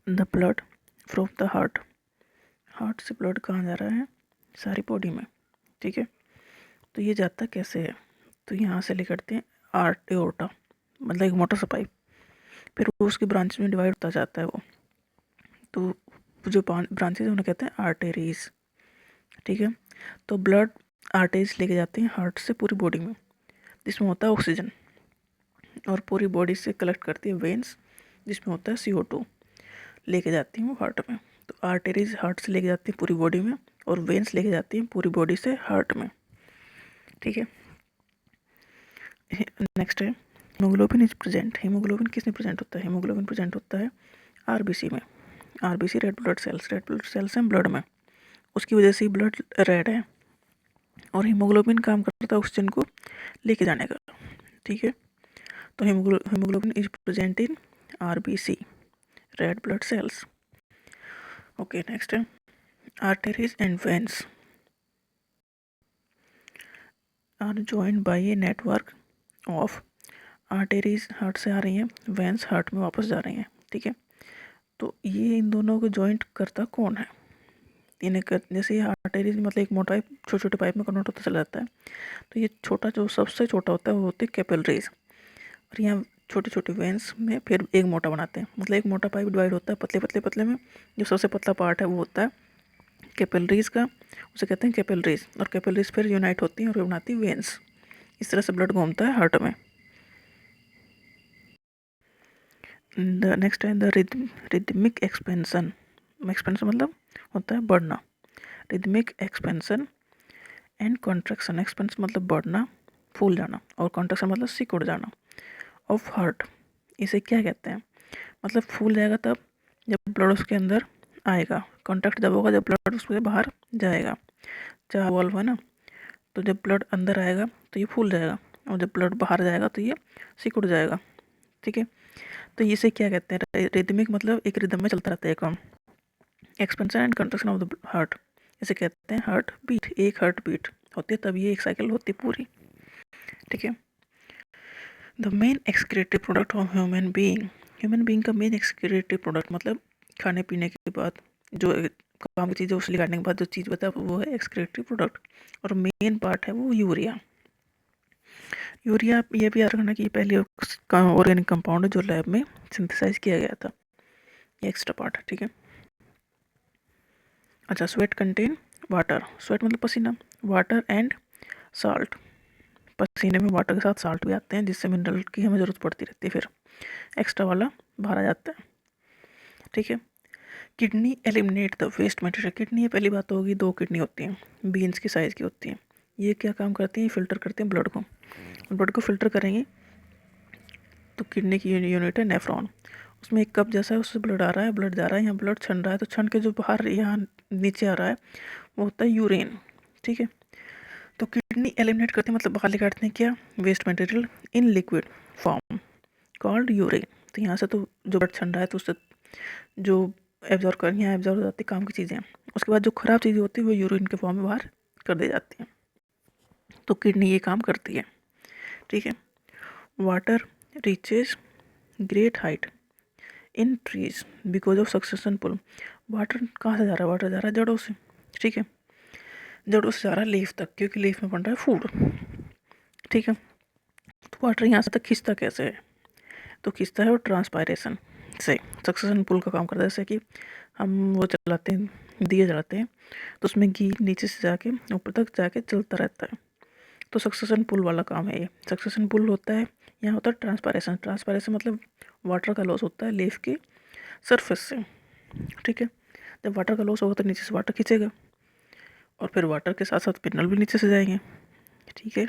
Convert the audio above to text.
The blood from the heart, heart से blood कहाँ जा रहा है, सारी बॉडी में, ठीक है। तो ये जाता कैसे है, तो यहाँ से लेकर हैं एओर्टा, मतलब एक मोटा सा पाइप, फिर वो उसकी ब्रांच में डिवाइड होता जाता है वो, तो जो ब्रांचेज उन्हें कहते हैं आर्टेरीज, ठीक है। तो ब्लड आर्टेरीज लेके जाते हैं हार्ट से पूरी बॉडी में, जिसमें होता है ऑक्सीजन, और पूरी बॉडी से कलेक्ट करती है वेन्स, जिसमें होता है CO2, लेके जाती हैं वो हार्ट में। तो आर्टेरीज हार्ट से लेके जाती हैं पूरी बॉडी में, और वेन्स लेके जाती हैं पूरी बॉडी से हार्ट में, ठीक है। नेक्स्ट है हीमोग्लोबिन इज प्रेजेंट। हीमोग्लोबिन किस में प्रेजेंट होता है, हीमोग्लोबिन प्रेजेंट होता है RBC में। RBC रेड ब्लड सेल्स हैं ब्लड में, उसकी वजह से ही ब्लड रेड है, और हीमोग्लोबिन काम करता है ऑक्सीजन को लेके जाने का, ठीक है। तो haemoglobin is present in RBC red blood cells. Okay, next है arteries and veins are joined by a network of, arteries heart से आ रही हैं, वेन्स हार्ट में वापस जा रही हैं, ठीक है। तो ये इन दोनों को जॉइंट करता कौन है, जैसे ये आर्टरीज मतलब एक मोटा पाइप छोटे छोटे पाइप में कन्वर्ट होता चला जाता है, तो ये छोटा जो सबसे छोटा होता है वो होते हैं कैपिलरीज, और यहाँ छोटे छोटे वेन्स में फिर एक मोटा बनाते हैं, मतलब एक मोटा पाइप डिवाइड होता है पतले पतले पतले में, जो सबसे पतला पार्ट है वो होता है कैपिलरीज का, उसे कहते हैं कैपिलरीज, और कैपिलरीज फिर यूनाइट होती हैं और बनाती है वेन्स। इस तरह से ब्लड घूमता है हार्ट में। द नेक्स्ट है द रिदमिक एक्सपेंशन। एक्सपेंशन मतलब होता है बढ़ना, rhythmic expansion and contraction. Expansion मतलब बढ़ना, फूल जाना, और कॉन्ट्रैक्शन मतलब सिकुड़ जाना ऑफ हार्ट। इसे क्या कहते हैं, मतलब फूल जाएगा तब जब ब्लड उसके अंदर आएगा, कॉन्ट्रैक्ट जब होगा जब ब्लड उसके बाहर जाएगा, चाहे वॉल्व है ना, तो जब ब्लड अंदर आएगा तो ये फूल जाएगा, और जब ब्लड बाहर जाएगा तो ये सिकुड़ जाएगा, ठीक है। तो इसे क्या कहते हैं, रिदमिक मतलब एक रिदम में चलता रहता है काम, expansion and contraction of the heart, इसे कहते हैं हार्ट बीट। एक हार्ट बीट होती है तब ये एक साइकिल होती है पूरी, ठीक है। The main excretory product of human being का मेन एक्सक्रीटरी प्रोडक्ट मतलब खाने पीने के बाद जो काम की चीज़ है उसे निकालने के बाद जो चीज़ बता वो है एक्सक्रीटरी प्रोडक्ट, और मेन पार्ट है वो यूरिया। यूरिया ये भी याद रखना कि पहले ऑर्गेनिक कंपाउंड है जो लैब में सिंथेसाइज किया गया था, ये एक्स्ट्रा पार्ट है, ठीक है। अच्छा, स्वेट कंटेन वाटर, स्वेट मतलब पसीना, वाटर एंड साल्ट, पसीने में वाटर के साथ साल्ट भी आते हैं जिससे मिनरल की हमें ज़रूरत पड़ती रहती है, फिर एक्स्ट्रा वाला बाहर आ जाता है, ठीक है। Kidney eliminate the waste material. Kidney ये पहली बात होगी, 2 किडनी होती हैं, बीन्स की साइज़ की होती हैं, ये क्या काम करती हैं, फिल्टर करते हैं ब्लड को, ब्लड को फिल्टर करेंगे तो किडनी की यूनिट है नेफ्रॉन, उसमें एक कप जैसा है, उससे ब्लड आ रहा है, ब्लड जा रहा है, यहाँ ब्लड छन रहा है, तो छन के जो बाहर यहाँ नीचे आ रहा है वो होता है यूरेन, ठीक है। तो किडनी एलिमिनेट करते हैं मतलब बाहर निकालते हैं क्या, waste material in liquid form called urine. तो यहाँ से तो जो ब्लड छन रहा है तो उससे जो एब्जॉर्व कर यहाँ एब्जॉर्व हो जाती है काम की चीज़ें, उसके बाद जो ख़राब चीज़ें होती है वो यूरिन के फॉर्म में बाहर कर दी जाती हैं, तो किडनी ये काम करती है, ठीक है। Water reaches great height in trees because of suction pull. Water कहाँ से जा रहा है, वाटर जा रहा है जड़ों से, ठीक है, जड़ों से जा रहा है लीफ तक, क्योंकि लीफ में बन रहा है फूड, ठीक है। तो वाटर यहाँ से तक खींचता कैसे है, तो खींचता है वो ट्रांसपायरेशन से, सक्सेशन पुल का काम करता है, जैसे कि हम वो चलाते हैं दिए जलाते हैं तो उसमें घी नीचे से जाके ऊपर तक जाके चलता रहता है, तो सक्सेशन पुल वाला काम है ये। सक्सेशन पुल होता है, यहाँ होता है ट्रांसपायरेशन, ट्रांसपायरेशन मतलब वाटर का लॉस होता है लीफ की सरफेस से, ठीक है। जब वाटर का लॉस होगा तो नीचे से वाटर खींचेगा, और फिर वाटर के साथ साथ मिनरल भी नीचे से जाएंगे, ठीक है।